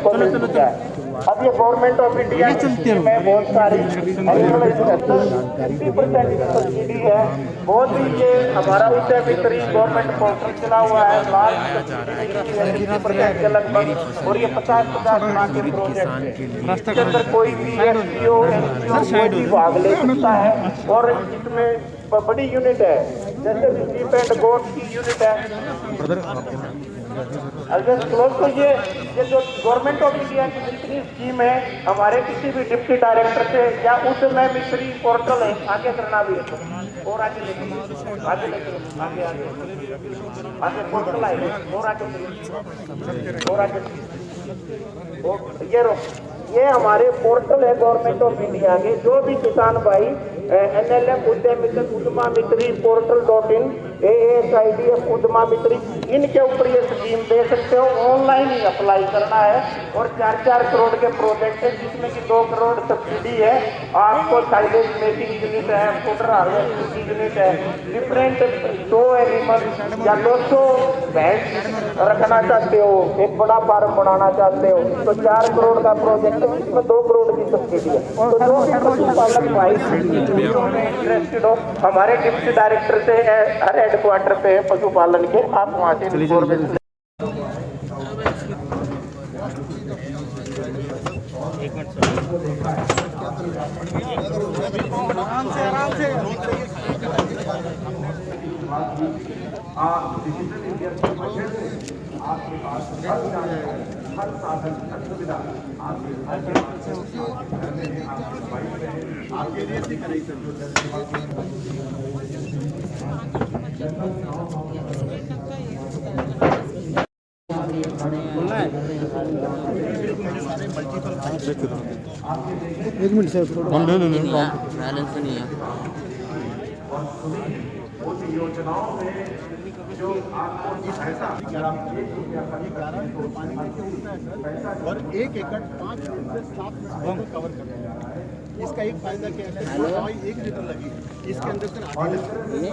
अब ये government of India में बहुत सारी 50% सब्सिडी है। बहुत ही ये हमारा उद्यम मित्री गवर्नमेंट पोर्टल चला हुआ है, के लगभग, और ये 50-50 लाख के प्रोजेक्ट है। इसके अंदर कोई भी भाग ले सकता है, और इसमें बड़ी यूनिट है, जैसे शीप एंड गोट की यूनिट है। अगर क्लोज तो ये जो गवर्नमेंट ऑफ इंडिया की जितनी स्कीम है, हमारे किसी भी डिप्टी डायरेक्टर से या उद्यम मित्री पोर्टल है, आगे करना भी है और आगे आगे पोर्टल आएगा और आगे ये हमारे पोर्टल है गवर्नमेंट ऑफ इंडिया के। जो भी किसान भाई NLM उद्यमा मित्री portal.in ASIDF उद्यमा मित्री, इनके ऊपर ये स्कीम दे सकते हो। ऑनलाइन ही अप्लाई करना है, और 4-4 करोड़ के प्रोजेक्ट है, जिसमें कि 2 करोड़ सब्सिडी है। आपको साइलेज मेकिंग यूनिट है, फूडर हार्वेस्टिंग की यूनिट है, डिफरेंट 2 एनिमल या 200 भैंस रखना चाहते हो, एक बड़ा फार्म बनाना चाहते हो, तो 4 करोड़ का प्रोजेक्ट है, इसमें 2 करोड़ की सब्सिडी है। तो जो भी पशुपालक भाई इंटरेस्टेड हो, हमारे डिप्टी डायरेक्टर से हर हेडक्वार्टर पे है पशुपालन के, आप वहाँ से इन्फॉर्मेशन। आराम से डिजिटल इंडिया के बजट से आपके पास हर साधन, हर सुविधा आपके आपके लिए से कराई सर। एक मिनट सर, बैलेंस नहीं है। उन योजनाओं में जो आपको पैसा और 1 एकड़ 5 से 7 कवर करने जा रहा है। इसका एक फायदा क्या है, दवाई 1 लीटर लगी, इसके अंदर सर ये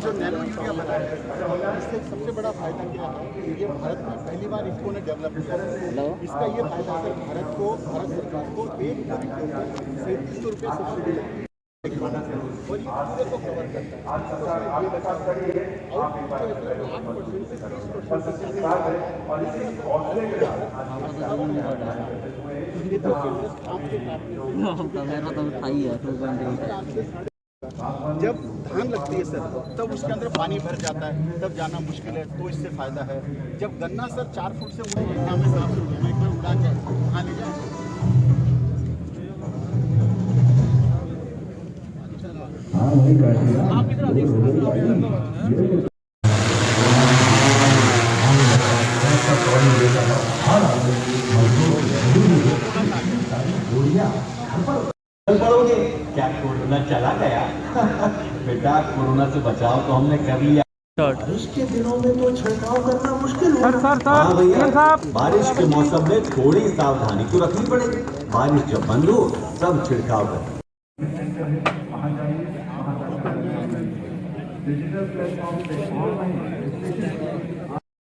जो नैनो यूरिया बनाया है, इससे सबसे बड़ा फायदा क्या है, ये भारत में पहली बार इसको ने डेवलप किया है। इसका ये फायदा सर भारत सरकार को 1 3700 रुपये सब्सिडी और ये पूरे को कवर करता है। जब धान लगती है सर, तब उसके अंदर पानी भर जाता है, तब जाना मुश्किल है, तो इससे फायदा है। जब गन्ना सर 4 फुट से उड़े, में 7 फुट में एक बार उड़ा जाए, वहाँ ले जाए। आप इधर देख सकते पढ़ोगे क्या? कोरोना चला गया बेटा, कोरोना से बचाव तो हमने कर लिया। बारिश के दिनों में तो छिड़काव करना मुश्किल है। हाँ भैया, बारिश के मौसम में थोड़ी सावधानी तो रखनी पड़ेगी। बारिश जब बंद हो सब छिड़काव करें।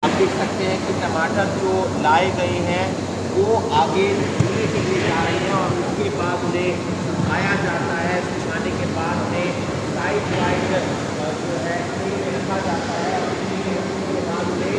आप देख सकते हैं कि टमाटर जो लाए गए हैं वो आगे धुलने के लिए जा रहे हैं, और उसके बाद उन्हें खाया जाता है। खाने के बाद उन्हें साइड वाइड जो है रखा जाता है, और उसके बाद उन्हें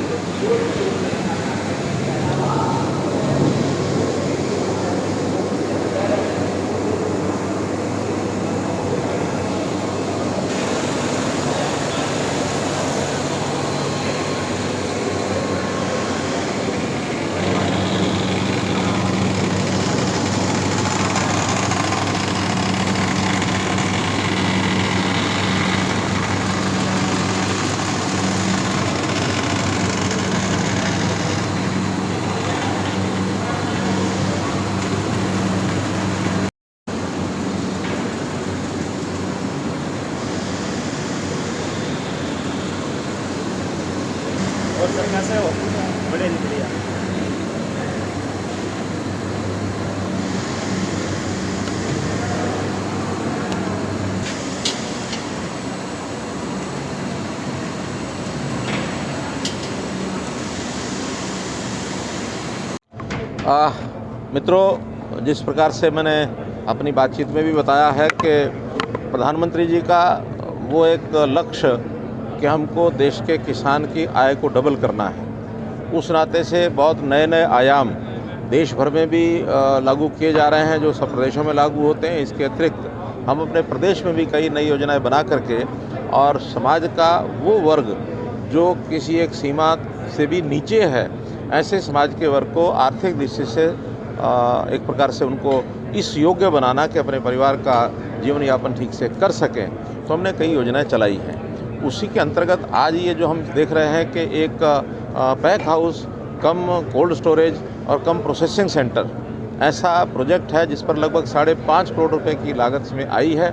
मित्रों, जिस प्रकार से मैंने अपनी बातचीत में भी बताया है कि प्रधानमंत्री जी का वो एक लक्ष्य कि हमको देश के किसान की आय को डबल करना है, उस नाते से बहुत नए नए आयाम देश भर में भी लागू किए जा रहे हैं, जो सब प्रदेशों में लागू होते हैं। इसके अतिरिक्त हम अपने प्रदेश में भी कई नई योजनाएं बना करके और समाज का वो वर्ग जो किसी एक सीमा से भी नीचे है, ऐसे समाज के वर्ग को आर्थिक दृष्टि से एक प्रकार से उनको इस योग्य बनाना कि अपने परिवार का जीवन यापन ठीक से कर सकें, तो हमने कई योजनाएं चलाई हैं। उसी के अंतर्गत आज ये जो हम देख रहे हैं कि एक पैक हाउस कम कोल्ड स्टोरेज और कम प्रोसेसिंग सेंटर ऐसा प्रोजेक्ट है जिस पर लगभग 5.5 करोड़ रुपए की लागत इसमें आई है।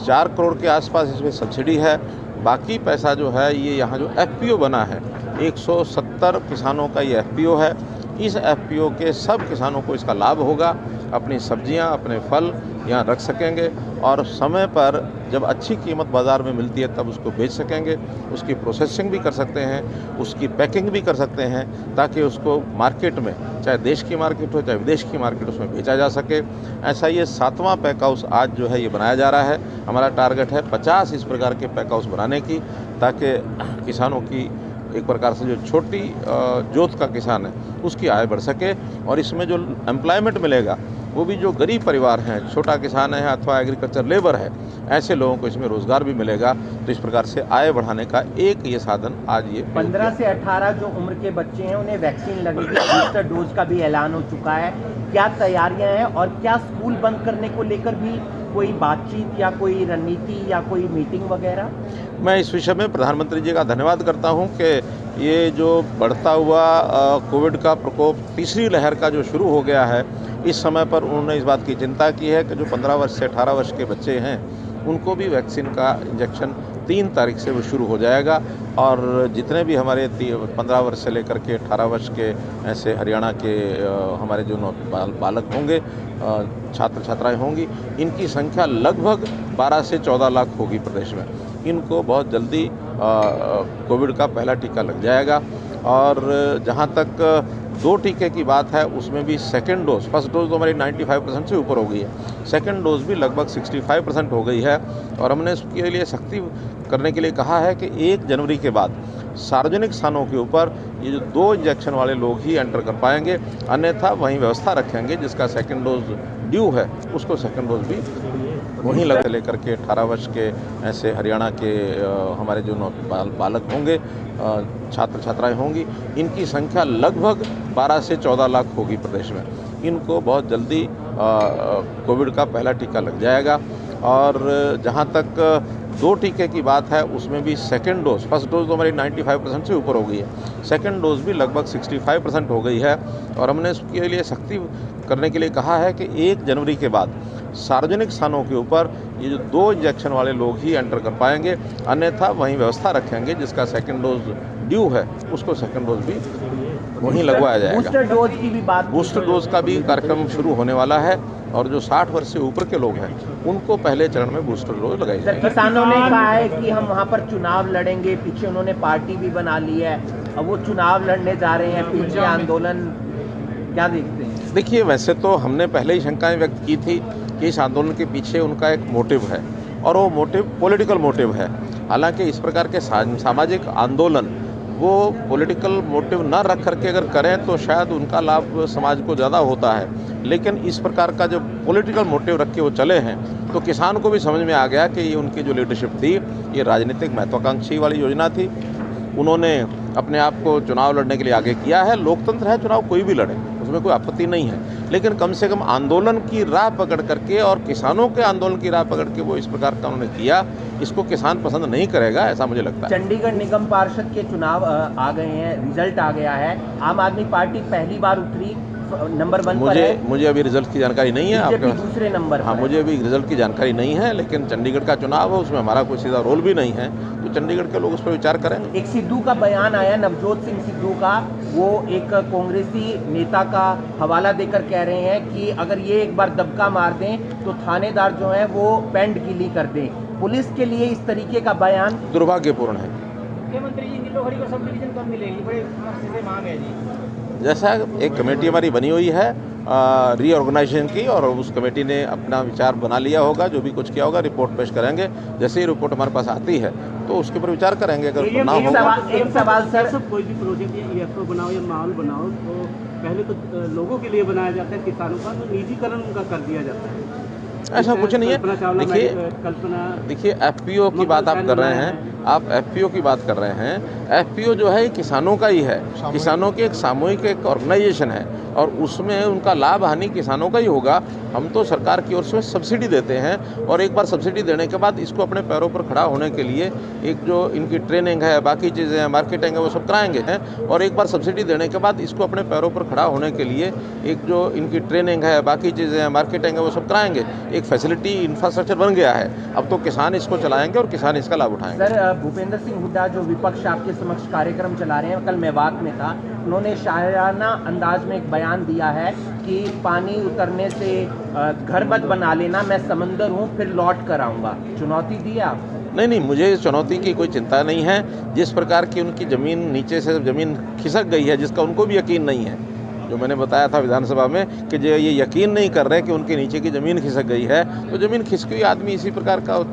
4 करोड़ के आसपास इसमें सब्सिडी है। बाकी पैसा जो है ये यहाँ जो FPO बना है, 170 किसानों का ये FPO है। इस FPO के सब किसानों को इसका लाभ होगा, अपनी सब्जियां, अपने फल यहाँ रख सकेंगे और समय पर जब अच्छी कीमत बाज़ार में मिलती है तब उसको बेच सकेंगे। उसकी प्रोसेसिंग भी कर सकते हैं, उसकी पैकिंग भी कर सकते हैं, ताकि उसको मार्केट में, चाहे देश की मार्केट हो चाहे विदेश की मार्केट, उसमें बेचा जा सके। ऐसा ये 7वां पैक हाउस आज जो है ये बनाया जा रहा है। हमारा टारगेट है 50 इस प्रकार के पैक हाउस बनाने की, ताकि किसानों की एक प्रकार से जो छोटी जोत का किसान है उसकी आय बढ़ सके और इसमें जो एम्प्लॉयमेंट मिलेगा वो भी जो गरीब परिवार हैं, छोटा किसान है अथवा एग्रीकल्चर लेबर है, ऐसे लोगों को इसमें रोज़गार भी मिलेगा। तो इस प्रकार से आय बढ़ाने का एक ये साधन आज ये 15 से 18 जो उम्र के बच्चे हैं उन्हें वैक्सीन लगेगी, बूस्टर डोज का भी ऐलान हो चुका है। क्या तैयारियां हैं और क्या स्कूल बंद करने को लेकर भी कोई बातचीत या कोई रणनीति या कोई मीटिंग वगैरह? मैं इस विषय में प्रधानमंत्री जी का धन्यवाद करता हूं कि ये जो बढ़ता हुआ कोविड का प्रकोप, तीसरी लहर का जो शुरू हो गया है, इस समय पर उन्होंने इस बात की चिंता की है कि जो 15 वर्ष से 18 वर्ष के बच्चे हैं उनको भी वैक्सीन का इंजेक्शन 3 तारीख से वो शुरू हो जाएगा। और जितने भी हमारे 15 वर्ष से लेकर के 18 वर्ष के ऐसे हरियाणा के हमारे जो बालक होंगे, छात्र छात्राएं होंगी, इनकी संख्या लगभग 12 से 14 लाख होगी प्रदेश में। इनको बहुत जल्दी कोविड का पहला टीका लग जाएगा। और जहां तक 2 टीके की बात है उसमें भी सेकेंड डोज, फर्स्ट डोज तो हमारी 95% से ऊपर हो गई है, सेकेंड डोज भी लगभग 65% हो गई है। और हमने इसके लिए सख्ती करने के लिए कहा है कि 1 जनवरी के बाद सार्वजनिक स्थानों के ऊपर ये जो 2 इंजेक्शन वाले लोग ही एंटर कर पाएंगे, अन्यथा वहीं व्यवस्था रखेंगे जिसका सेकेंड डोज ड्यू है उसको सेकेंड डोज भी वहीं लग लेकर के 18 वर्ष के ऐसे हरियाणा के हमारे जो बालक होंगे, छात्र छात्राएं होंगी, इनकी संख्या लगभग 12 से 14 लाख होगी प्रदेश में। इनको बहुत जल्दी कोविड का पहला टीका लग जाएगा। और जहां तक 2 टीके की बात है उसमें भी सेकेंड डोज, फर्स्ट डोज तो हमारी 95% से ऊपर हो गई है, सेकेंड डोज भी लगभग 65% हो गई है। और हमने इसके लिए सख्ती करने के लिए कहा है कि 1 जनवरी के बाद सार्वजनिक स्थानों के ऊपर ये जो 2 इंजेक्शन वाले लोग ही एंटर कर पाएंगे, अन्यथा वहीं व्यवस्था रखेंगे जिसका सेकेंड डोज ड्यू है उसको सेकेंड डोज भी वहीं लगवाया जाएगा। बूस्टर डोज की भी बात, बूस्टर डोज का भी कार्यक्रम शुरू होने वाला है और जो 60 वर्ष से ऊपर के लोग हैं उनको पहले चरण में बूस्टर डोज लगाई जाएगी। किसानों ने कहा है कि हम वहाँ पर चुनाव लड़ेंगे, पीछे उन्होंने पार्टी भी बना ली है, अब वो चुनाव लड़ने जा रहे हैं, पीछे आंदोलन, क्या देखते हैं? देखिए, वैसे तो हमने पहले ही शंकाएं व्यक्त की थी कि इस आंदोलन के पीछे उनका एक मोटिव है और वो मोटिव पॉलिटिकल मोटिव है। हालांकि इस प्रकार के सामाजिक आंदोलन वो पॉलिटिकल मोटिव न रख करके अगर करें तो शायद उनका लाभ समाज को ज़्यादा होता है, लेकिन इस प्रकार का जो पॉलिटिकल मोटिव रख के वो चले हैं तो किसान को भी समझ में आ गया कि ये उनकी जो लीडरशिप थी ये राजनीतिक महत्वाकांक्षी वाली योजना थी। उन्होंने अपने आप को चुनाव लड़ने के लिए आगे किया है। लोकतंत्र है, चुनाव कोई भी लड़े, उसमें कोई आपत्ति नहीं है, लेकिन कम से कम आंदोलन की राह पकड़ करके और किसानों के आंदोलन की राह पकड़ के वो इस प्रकार का उन्होंने किया, इसको किसान पसंद नहीं करेगा, ऐसा मुझे लगता है। चंडीगढ़ निगम पार्षद के चुनाव आ गए हैं, रिजल्ट आ गया है, आम आदमी पार्टी पहली बार उतरी, नंबर 1 पर है। मुझे अभी रिजल्ट की जानकारी नहीं है, आपके दूसरे नंबर। हाँ, मुझे अभी रिजल्ट की जानकारी नहीं है, लेकिन चंडीगढ़ का चुनाव है, उसमें हमारा कोई सीधा रोल भी नहीं है, तो चंडीगढ़ के लोग उस पर विचार करेंगे। एक सिद्धू का बयान आया, नवजोत सिंह सिद्धू का, वो एक कांग्रेसी नेता का हवाला देकर कह रहे हैं कि अगर ये एक बार दबका मार दें तो थानेदार जो है वो पेंड गीली कर दें। पुलिस के लिए इस तरीके का बयान दुर्भाग्यपूर्ण है। मुख्यमंत्री जी नीलोखड़ी को सब डिवीजन कब मिलेगी? बड़े मकसद से मांग है जी। जैसा एक कमेटी हमारी बनी हुई है रीऑर्गेनाइजेशन की, और उस कमेटी ने अपना विचार बना लिया होगा, जो भी कुछ किया होगा रिपोर्ट पेश करेंगे। जैसे ही रिपोर्ट हमारे पास आती है तो उसके ऊपर विचार करेंगे। अगर ना होगा एक सवाल सर, सब कोई भी प्रोजेक्ट या EFO बनाओ या माहौल बनाओ तो पहले तो लोगों के लिए बनाया जाता है, किसानों का तो निजीकरण उनका कर दिया जाता है। ऐसा कुछ नहीं है। देखिए FPO की बात आप कर रहे हैं, आप FPO की बात कर रहे हैं। FPO जो है किसानों का ही है, किसानों की एक सामूहिक एक ऑर्गेनाइजेशन है और उसमें उनका लाभ हानि किसानों का ही होगा। हम तो सरकार की ओर से सब्सिडी देते हैं और एक बार सब्सिडी देने के बाद इसको अपने पैरों पर खड़ा होने के लिए एक जो इनकी ट्रेनिंग है, बाकी चीज़ें हैं, मार्केटिंग है, वो सब कराएंगे हैं। और एक बार सब्सिडी देने के बाद इसको अपने पैरों पर खड़ा होने के लिए एक जो इनकी ट्रेनिंग है, बाकी चीज़ें हैं, मार्केटिंग है, वो सब कराएंगे। एक फैसिलिटी इंफ्रास्ट्रक्चर बन गया है, अब तो किसान इसको चलाएंगे और किसान इसका लाभ उठाएंगे। सर, भूपेंद्र सिंह हुड्डा जो विपक्ष आपके समक्ष कार्यक्रम चला रहे हैं, कल मेवात में था, उन्होंने शायराना अंदाज में एक बयान दिया है कि पानी उतरने से घर मत बना लेना, मैं समंदर हूँ फिर लौट कर आऊँगा। चुनौती दी है आपको? नहीं, मुझे चुनौती की कोई चिंता नहीं है। जिस प्रकार की उनकी ज़मीन नीचे से ज़मीन खिसक गई है, जिसका उनको भी यकीन नहीं है, जो मैंने बताया था विधानसभा में कि जो ये यकीन नहीं कर रहे कि उनके नीचे की ज़मीन खिसक गई है, तो ज़मीन खिसकी हुई आदमी इसी प्रकार का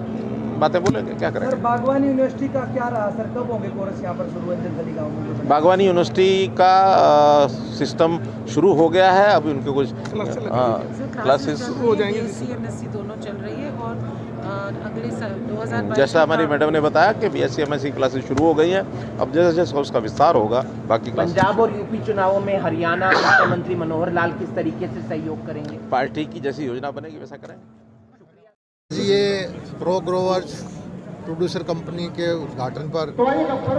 बातें बोलेंगे, क्या करेंगे। सर, बागवानी यूनिवर्सिटी का क्या रहा सर, कब होंगे कोर्स यहाँ पर शुरू है गाँव में? बागवानी यूनिवर्सिटी का सिस्टम शुरू हो गया है। अभी उनके कुछ क्लासेस हो जाएंगे, BSc MSc दोनों चल रही है और अगले साल 2022 जैसा हमारी मैडम ने बताया कि BSc MSc क्लासेस शुरू हो गई हैं। अब जैसे जैसे उसका विस्तार होगा बाकी क्लासेस। पंजाब और यूपी चुनावों में हरियाणा मुख्यमंत्री मनोहर लाल किस तरीके से सहयोग करेंगे? पार्टी की जैसी योजना बनेगी वैसा करेंगे। ये प्रो ग्रोवर्स प्रोड्यूसर कंपनी के उद्घाटन पर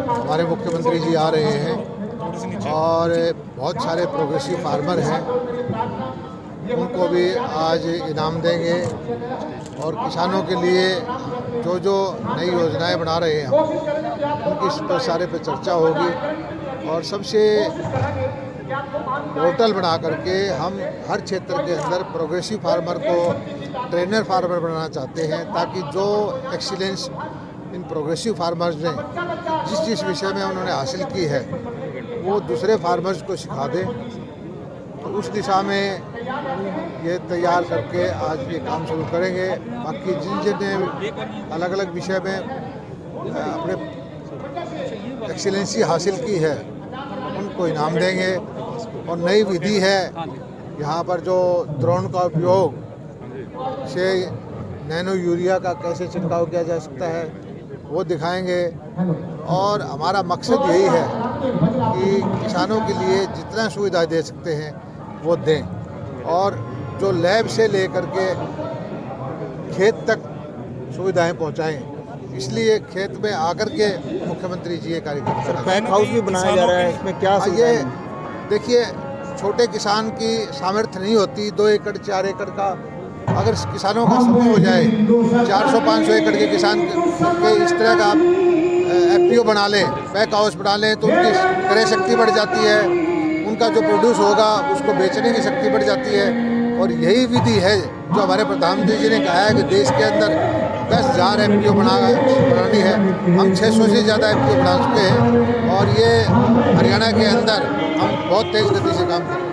हमारे मुख्यमंत्री जी आ रहे हैं और बहुत सारे प्रोग्रेसिव फार्मर हैं, उनको भी आज इनाम देंगे और किसानों के लिए जो नई योजनाएं बना रहे हैं उनकी इस पर सारे पे चर्चा होगी। और सबसे पोर्टल बना करके हम हर क्षेत्र के अंदर प्रोग्रेसिव फार्मर को ट्रेनर फार्मर बनाना चाहते हैं, ताकि जो एक्सीलेंस इन प्रोग्रेसिव फार्मर्स ने जिस विषय में उन्होंने हासिल की है वो दूसरे फार्मर्स को सिखा दें। तो उस दिशा में ये तैयार करके आज ये काम शुरू करेंगे। बाकी जिन अलग अलग विषय में अपने एक्सीलेंसी हासिल की है उनको इनाम देंगे। और नई विधि है यहाँ पर जो ड्रोन का उपयोग से नैनो यूरिया का कैसे छिड़काव किया जा सकता है वो दिखाएंगे। और हमारा मकसद यही है कि किसानों के लिए जितना सुविधा दे सकते हैं वो दें, और जो लैब से लेकर के खेत तक सुविधाएं पहुंचाएं। इसलिए खेत में आकर के मुख्यमंत्री जी ये कार्यक्रम कर रहे हैं। पैन हाउस भी बनाया जा रहा है, इसमें क्या ये देखिए, छोटे किसान की सामर्थ्य नहीं होती 2 एकड़ 4 एकड़ का। अगर किसानों का समूह हो जाए 400-500 एकड़ के किसान के इस तरह का FPO बना लें, पैक हाउस बना लें, तो उनकी क्रय शक्ति बढ़ जाती है, उनका जो प्रोड्यूस होगा उसको बेचने की शक्ति बढ़ जाती है। और यही विधि है जो हमारे प्रधानमंत्री जी ने कहा है कि देश के अंदर 10,000 FPO बनानी है। हम 600 से ज़्यादा FPO बना चुके हैं और ये हरियाणा के अंदर हम बहुत तेज़ गति से काम कर रहे हैं।